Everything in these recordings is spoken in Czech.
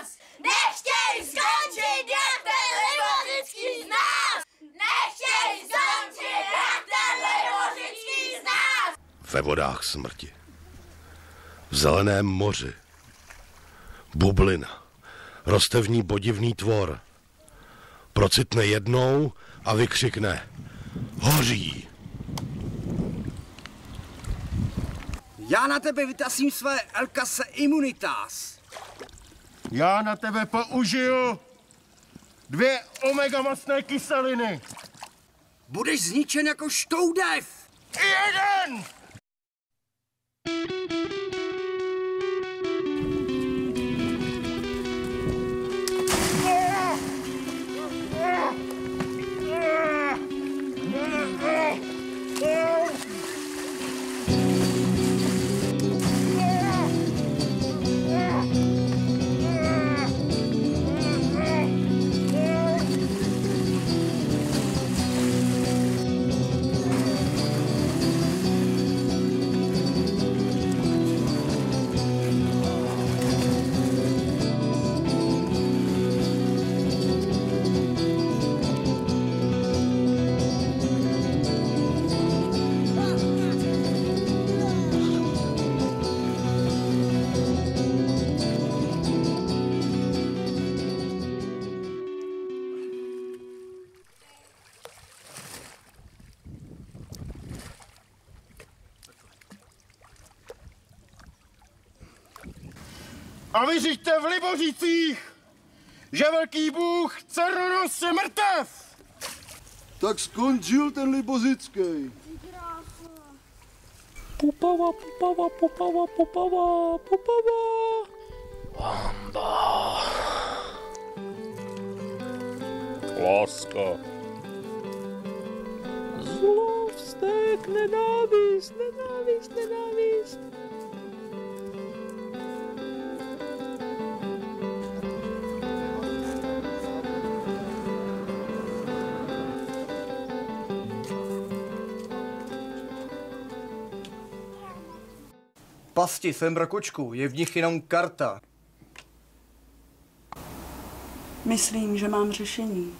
nás! Nechtěj skončit jak ten Libozický z nás! Nechtěj skončit jak ten Libozický z nás! Ve vodách smrti. V zeleném moři. Bublina. Roste v ní podivný tvor. Procitne jednou a vykřikne. Hoří. Já na tebe vytasím své Elkase Immunitas. Já na tebe použiju 2 omegamastné kyseliny. Budeš zničen jako štoudev. Jeden! A vyřiďte v Libozicích, že velký bůh Cernos je mrtev! Tak skončil ten Libozický. Pupava, pupava, pupava, pupava, pupava. Vamba. Láska. Zlo, vztek, nenávist, nenávist, nenávist. Pasti, jsem mrakočku, je v nich jenom karta. Myslím, že mám řešení.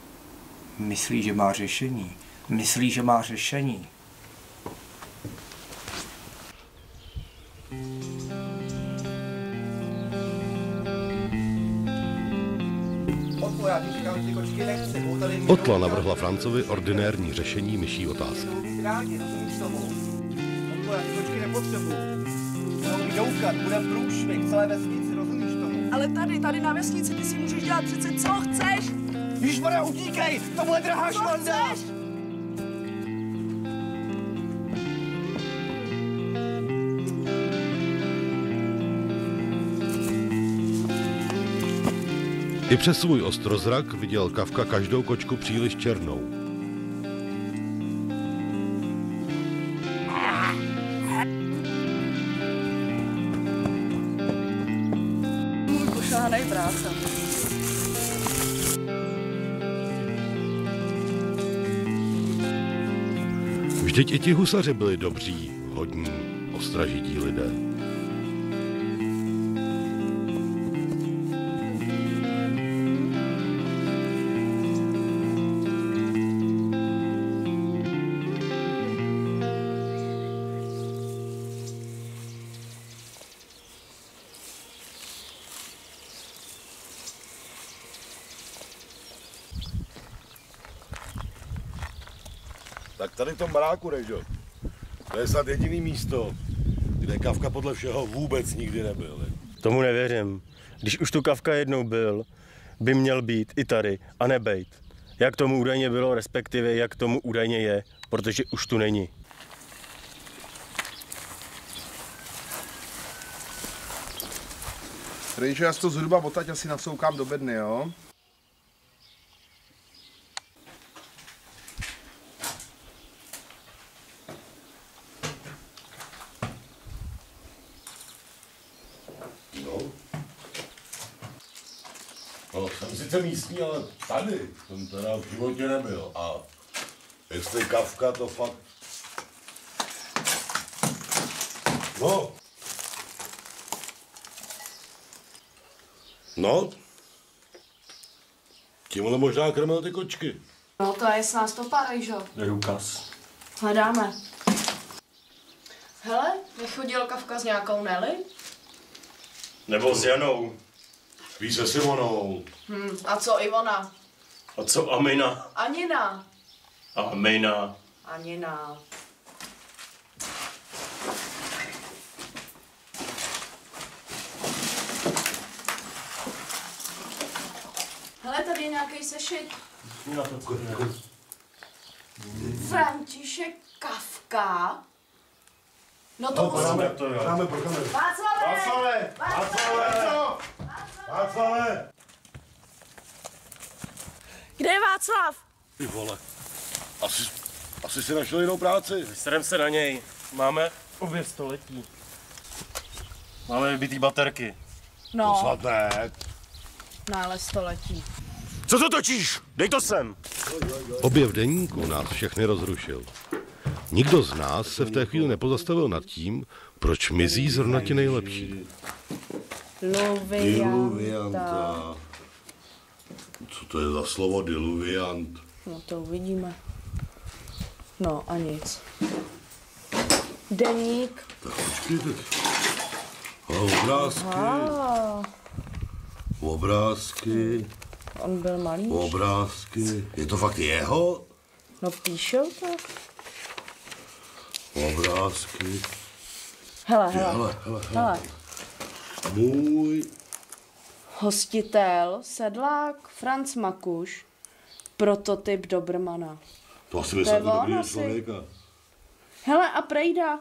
Myslí, že má řešení. Myslí, že má řešení. Otla navrhla Francovi ordinérní řešení myší otázky. Ale tady na vesnici ty si můžeš dělat přece co chceš. Ježišmarja, utíkej, to bude drahá šmanda. I přes svůj ostrozrak viděl Kafka každou kočku příliš černou. Pošáhanej práce. Vždyť i ti husaři byli dobří, hodní, ostražití lidé. Tak tady v tom baráku, Režo, to je snad jediný místo, kde Kafka podle všeho vůbec nikdy nebyl. Tomu nevěřím. Když už tu Kafka jednou byl, by měl být i tady a nebejt. Jak tomu údajně bylo, respektive jak tomu údajně je, protože už tu není. Režo, já si to zhruba odtaď asi nasoukám do bedny, jo? No, jsem sice místní, ale tady jsem teda v životě nebyl. A jestli Kafka, to fakt... No. No, Tímhle možná krmil ty kočky. No to je s nás to pár, jo. Důkaz. Hledáme. Hele, nechodil Kafka s nějakou Nelly? Nebo s Janou. Spí se Simonou. A co Ivona? A co Amina? Anina. Amina. Anina. Hele, tady je nějaký sešit. Na to František Kafka. No to musí... Dáme po kameru. Václave! Václave! Kde je Václav? Ty vole. Asi si našel jinou práci. Vyserem se na něj. Máme obě století. Máme vybitý baterky. No, Snad ne. nález století. Co to točíš? Dej to sem. Objev deníku nás všechny rozrušil. Nikdo z nás se v té chvíli nepozastavil nad tím, proč mizí zrovna ti nejlepší. Diluvianta. Co to je za slovo diluviant? No to uvidíme. No a nic. Deník. Tak počkejte. Obrázky. Obrázky. On byl malý. Obrázky. Je to fakt jeho? No píšou to. Obrázky. Hele. Můj. Hostitel, sedlák, Franz Makuš, prototyp Dobrmana. To asi To je myslel on dobrýho asi. člověka. Hele, a Prejda.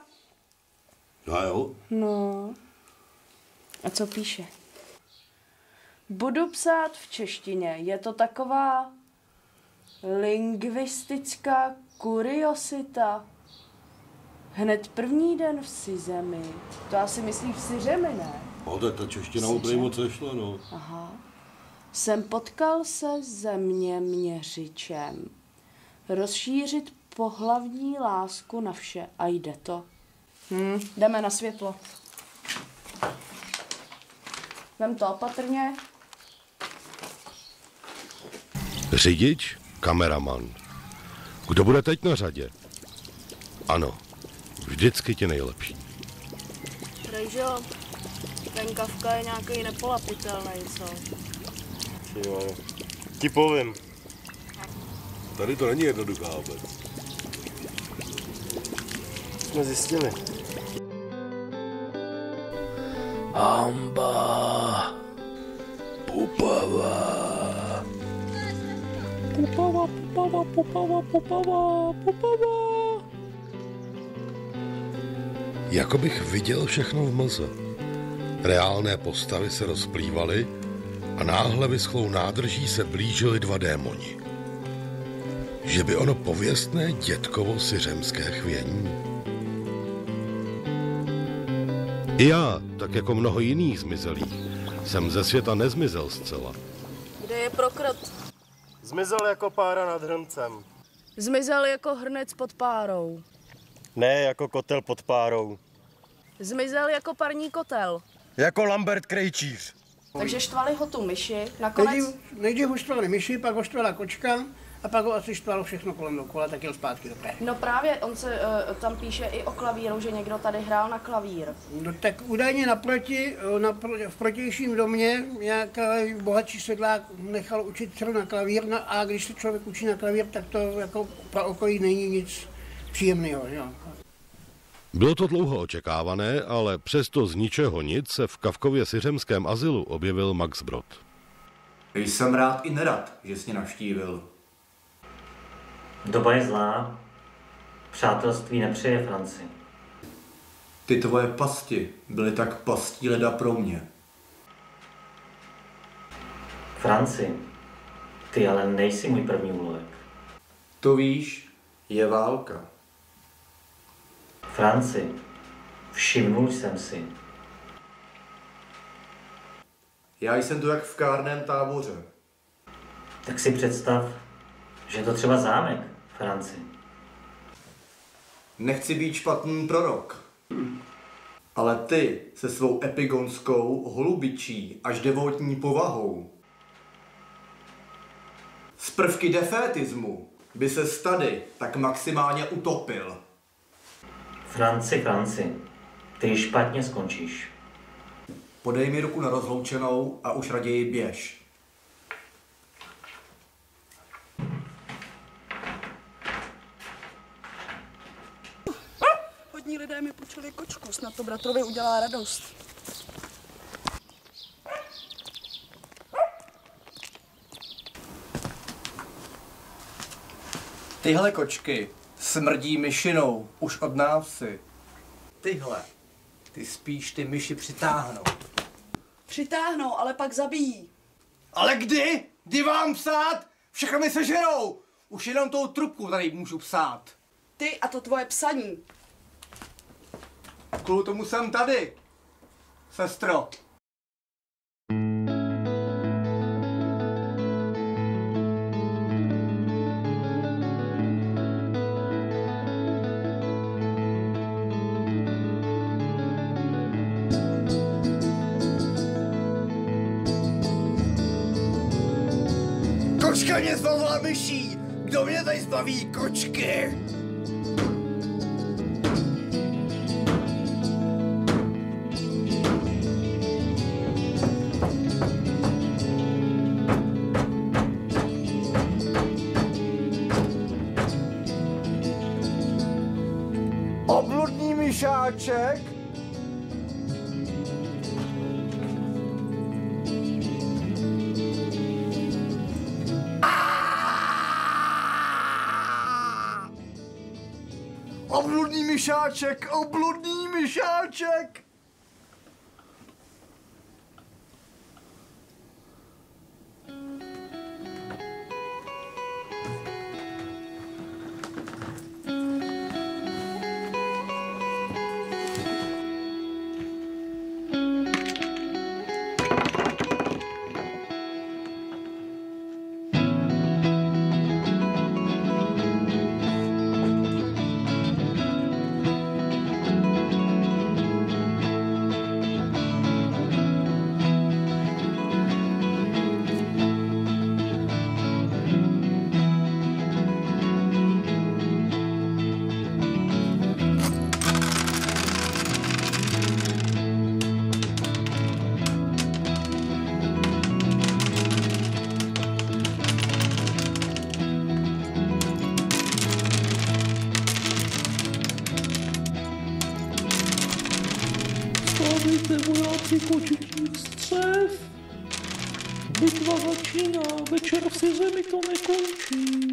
Já jo? No. A co píše? Budu psát v češtině. Je to taková lingvistická kuriosita. Hned první den v Sizemi. To asi myslí v Syřemi, ne? No, tak ta čeština úplně moc nešla, no. Aha. Jsem potkal se zeměměřičem. Rozšířit pohlavní lásku na vše. A jde to. Jdeme na světlo. Vem to opatrně. Řidič, kameraman. Kdo bude teď na řadě? Ano, vždycky ti nejlepší. Rejžo, ten Kafka je nějaký nepolapitelný, co? Ti povím. Tady to není jednoduchá obec. Jsme zjistili. Amba. Pupava. Pupava. Jako bych viděl všechno v mlze. Reálné postavy se rozplývaly a náhle vyschlou nádrží se blížili dva démoni. Že by ono pověstné dětkovo syřemské chvění. I já, tak jako mnoho jiných zmizelých, jsem ze světa nezmizel zcela. Kde je prokret? Zmizel jako pára nad hrncem. Zmizel jako hrnec pod párou. Ne jako kotel pod párou. Zmizel jako parní kotel. Jako Lambert Krejčíř. Takže štvali ho tu myši, nakonec... Nejdřív ho štvali myši, pak ho štvala kočka a pak ho asi štvalo všechno kolem dokola, tak jel zpátky do Prahy. No právě, on se tam píše i o klavíru, že někdo tady hrál na klavír. No, tak údajně v protějším domě nějaký bohatší sedlák nechal učit dceru na klavír, a když se člověk učí na klavír, tak to jako pro okolí není nic příjemného. Jo. Bylo to dlouho očekávané, ale přesto z ničeho nic se v Kafkově syřemském azylu objevil Max Brod. Jsem rád i nerad, že jsi mě navštívil. Doba je zlá. Přátelství nepřeje Franci. Ty tvoje pasti byly tak pastí leda pro mě. Franci, ty ale nejsi můj první úlovek. To víš, je válka. Franci, všimnul jsem si. Já jsem tu jak v kárném táboře. Tak si představ, že je to třeba zámek, Franci. Nechci být špatný prorok, ale ty se svou epigonskou, holubičí až devotní povahou z prvky defétismu by se tady tak maximálně utopil. Franci, ty špatně skončíš. Podej mi ruku na rozloučenou a už raději běž. Hodní lidé mi půjčili kočku, snad to bratrovi udělá radost. Tyhle kočky smrdí myšinou už od návsi. Tyhle, ty spíš ty myši přitáhnou. Přitáhnou, ale pak zabijí. Ale kdy? Kdy vám psát? Všechno mi sežerou. Už jenom tou trubku tady můžu psát. Ty a to tvoje psaní. Kvůli tomu jsem tady, sestro. Kočka mě zbavila myší! Kdo mě tady zbaví kočky? Obludný myšáček? Obludný myšáček, obludný myšáček! Stávejte vojáci kočičích střev. Bitva začíná, večer v zemi to nekončí.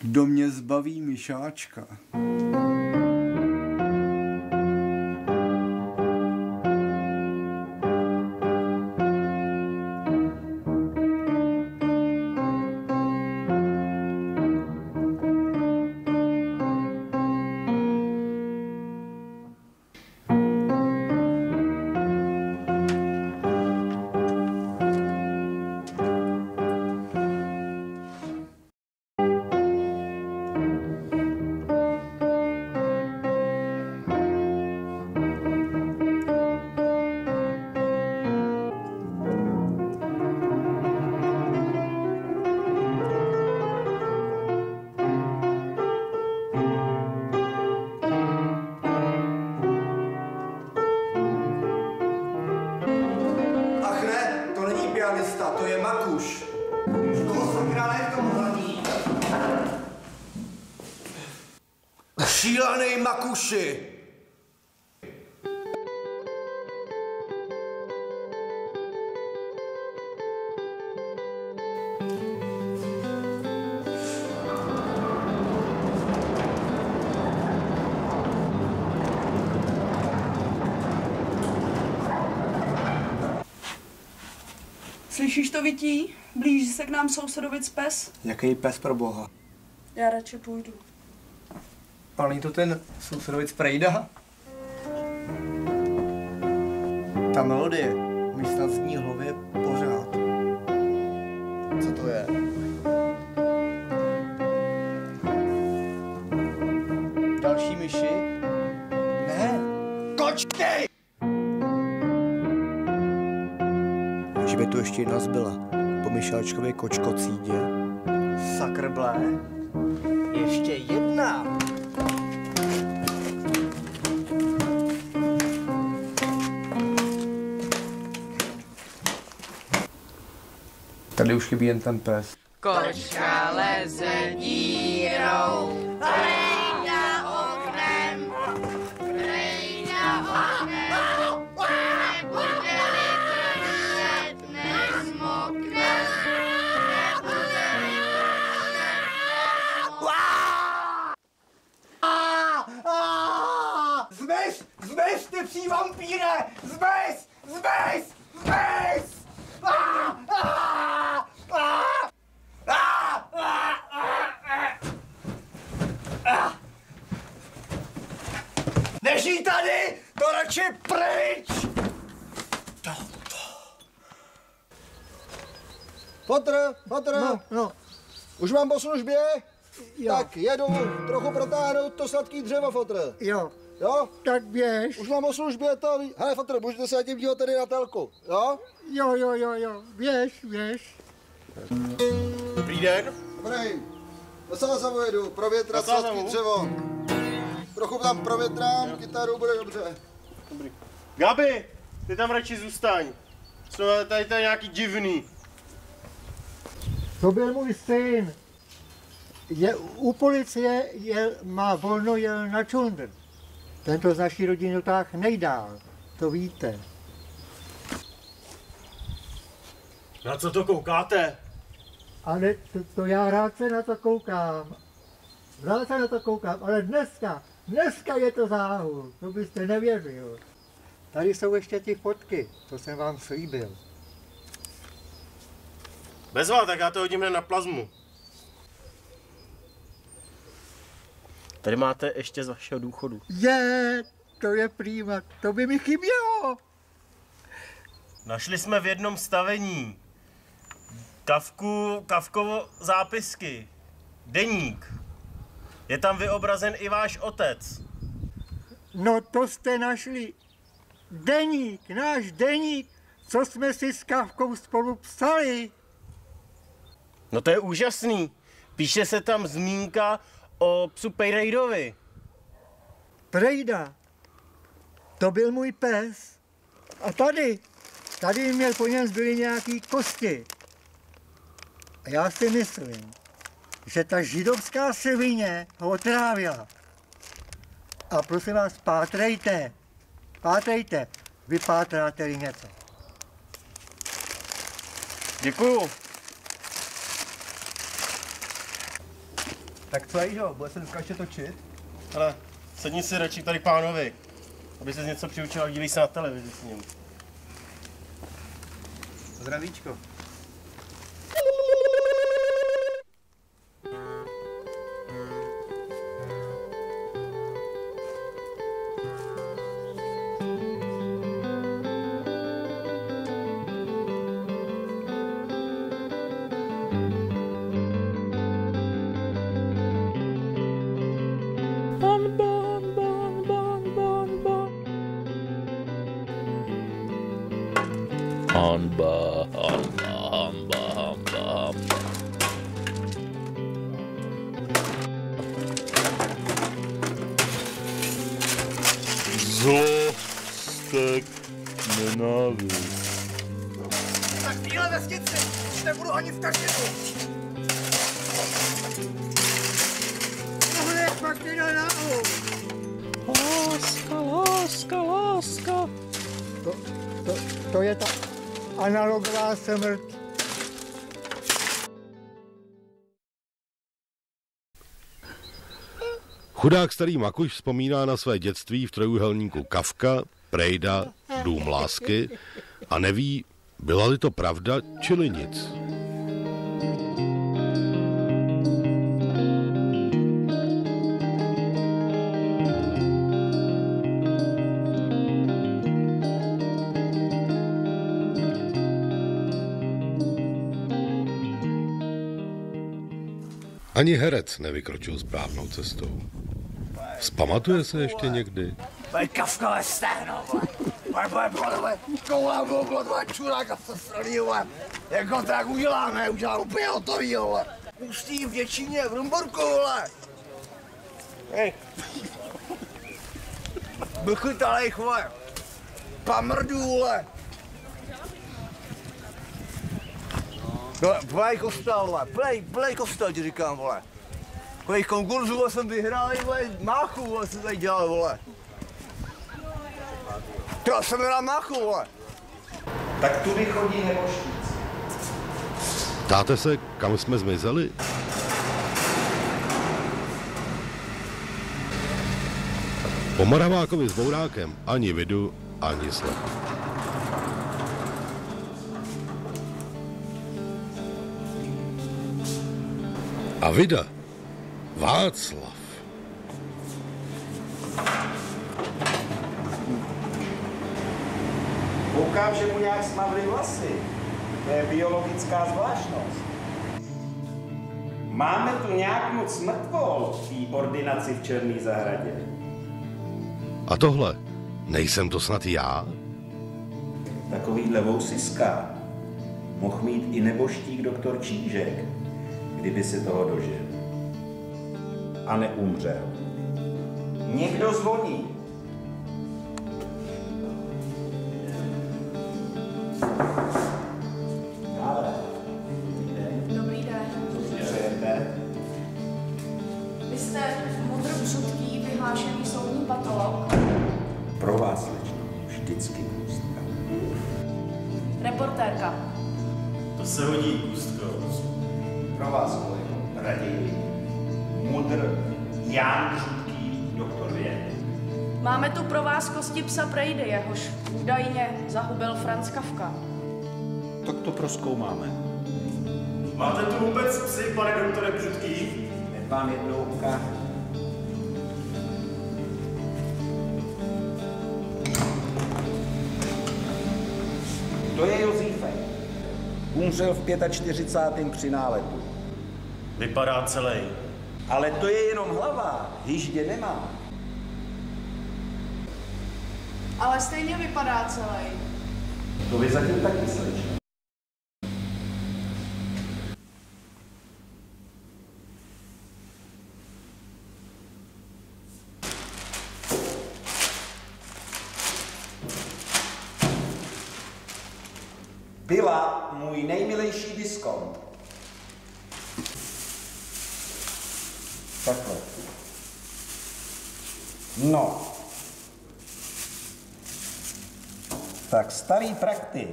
Kdo mě zbaví myšáčka? To je Makuš. Koho sakra ne v tom hladí? Šílený Makuši! Slyšíš to vytí? Blíží se k nám sousedovic pes? Jaký pes pro boha? Já radši půjdu. Ale není to ten sousedovic Prejda? Ta melodie mi snad zní hlavě pořád. že by tu ještě jedna zbyla. Po Michálčkově kočkocídě. Sakrblé. Ještě jedna. Tady už chybí jen ten pes. Kočka leze dírou, prejda oknem, nebude-li trčet, nezmokne, Zmiz, ty psí vampíre! Zmiz! Nežij tady, to radši pryč! Fotr, No. už mám po službě? Jo. Tak jedu trochu protáhnout to sladký dřevo, Fotr. Jo. Jo? Tak běž. Už mám po službě to. Hele, Fotr, můžete se tím dívat tady na telku, jo? Jo. Běž. Dobrý den. Dobrý. Do Sázavu jedu, provětrat sladký dřevo. Trochu tam provětrám, kytaru, bude dobře. Dobrý. Gabi, ty tam radši zůstaň. Jsou tady nějaký divný. To byl můj syn. U policie má volno, jel na čundr. Tento z naší rodiny dotáhl nejdál, to víte. Na co to koukáte? Ale to já rád se na to koukám. Ale dneska je to záhul, to byste nevěřil. Tady jsou ještě ty fotky, to jsem vám slíbil. Bezva, tak já to hodím na plazmu. Tady máte ještě z vašeho důchodu. To je prýma, to by mi chybělo. Našli jsme v jednom stavení Kafkovo zápisky, deník. Je tam vyobrazen i váš otec. No to jste našli. Deník, náš deník, co jsme si s Kafkou spolu psali. No to je úžasný. Píše se tam zmínka o psu Peyrejdovi. Prejda, to byl můj pes. A tady měl po něm zbyly nějaký kosti. A já si myslím, že ta židovská svině ho otrávila. A prosím vás, pátrejte, vypátráte-li něco. Děkuju. Tak co, Jiho, bude se dneska ještě točit? Ale sedni si radši tady pánovi, aby se něco přiučil a dívej se na televizi s ním. Zdravíčko. Hanba. Zlo, stek, nenávist. Tak týhle vesnici, už nebudu ani v kašinu. Tohle je fakt jeden náhod. Láska. To je ta analogová smrt. Chudák starý Makuš vzpomíná na své dětství v trojúhelníku Kafka, Prejda, Dům lásky a neví, byla-li to pravda, čili nic. Ani herec nevykročil správnou cestou. Vzpamatuje se ještě někdy? To je Kafkové stehno, Koule, bylo dva čuráka se srlí, vole. Jako tak uděláme, udělám úplně hotový, vole. Pustý v Děčíně, v Rumborku, vole. Hej. Bychytalej, vole. Pamrdu, vole. Plej kostel, vole. Plej kostel, ti říkám, vole. Plej konkurzu, vole, jsem vyhrál, vole, máchu, vole, jsem tady dělal, vole. Já jsem hrál máchu, vole. Tak tudy chodí nebožníci. Ptáte se, kam jsme zmizeli? Po Moravákovi s Bourákem ani vidu, ani sled. A vida, Václav. Koukám, že mu nějak smavly vlasy. To je biologická zvláštnost. Máme tu nějak moc mrtvol v té ordinaci v Černé zahradě. A tohle, nejsem to snad já? Takovýhle vousiska mohl mít i neboštík doktor Čížek, kdyby se toho dožil. A neumřel. Někdo zvoní. Dobrý den. Vy jste Mudr Břutký, vyhlášený soudní patolog. Pro vás, slečno, vždycky půstka. Reportérka. To se hodí, Kůstko. Pro vás, kolego, raději Mudr Jan Břutký, doktor věd. Máme tu pro vás kosti psa Prejdy, jehož údajně zahubil Franz Kafka. Tak to prozkoumáme. Máte tu vůbec psy, pane doktore Břutký? Hned vám jednou ukážu. To je Josífek. Umřel v 45. při náletu. Vypadá celý. Ale to je jenom hlava, hyždě nemá. Ale stejně vypadá celý. To vy zatím taky slečno. Byla můj nejmilejší diskont. Takhle. No. Tak starý praktik,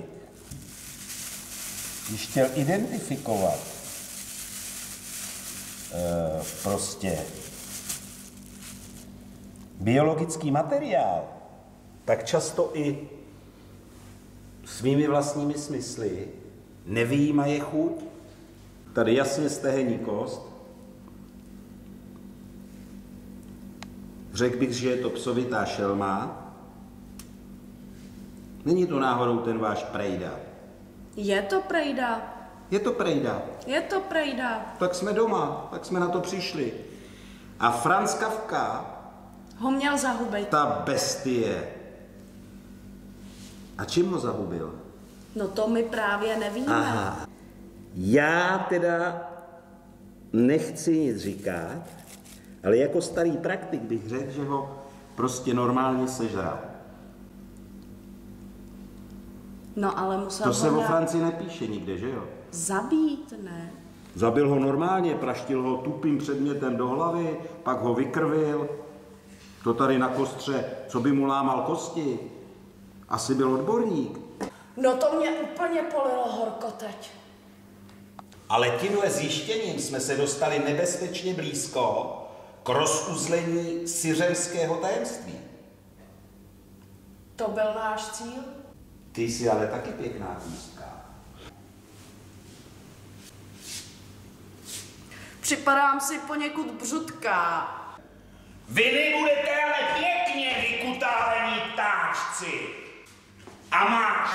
když chtěl identifikovat prostě biologický materiál, tak často i svými vlastními smysly nevyjímaje chuť. Tady jasně stehenní kost. Řekl bych, že je to psovitá šelma. Není to náhodou ten váš Prejda. Je to Prejda. Je to Prejda. Je to Prejda. Tak jsme doma, tak jsme na to přišli. A Franz Kafka Ho měl zahubit. Ta bestie. A čím ho zahubil? No to my právě nevíme. Aha. Já teda nechci nic říkat, ale jako starý praktik bych řekl, že ho prostě normálně sežral. No ale musel To se ho o Francii nepíše nikde, že jo? zabít, ne? Zabil ho normálně, praštil ho tupým předmětem do hlavy, pak ho vykrvil. To tady na kostře, co by mu lámal kosti. Asi byl odborník. No to mě úplně polilo horko teď. Ale tímhle zjištěním jsme se dostali nebezpečně blízko k rozuzlení syřemského tajemství. To byl náš cíl? Ty jsi ale taky pěkná kůstka. Připadám si poněkud břutká. Vy nebudete ale pěkně vykutálení ptáčci. A máš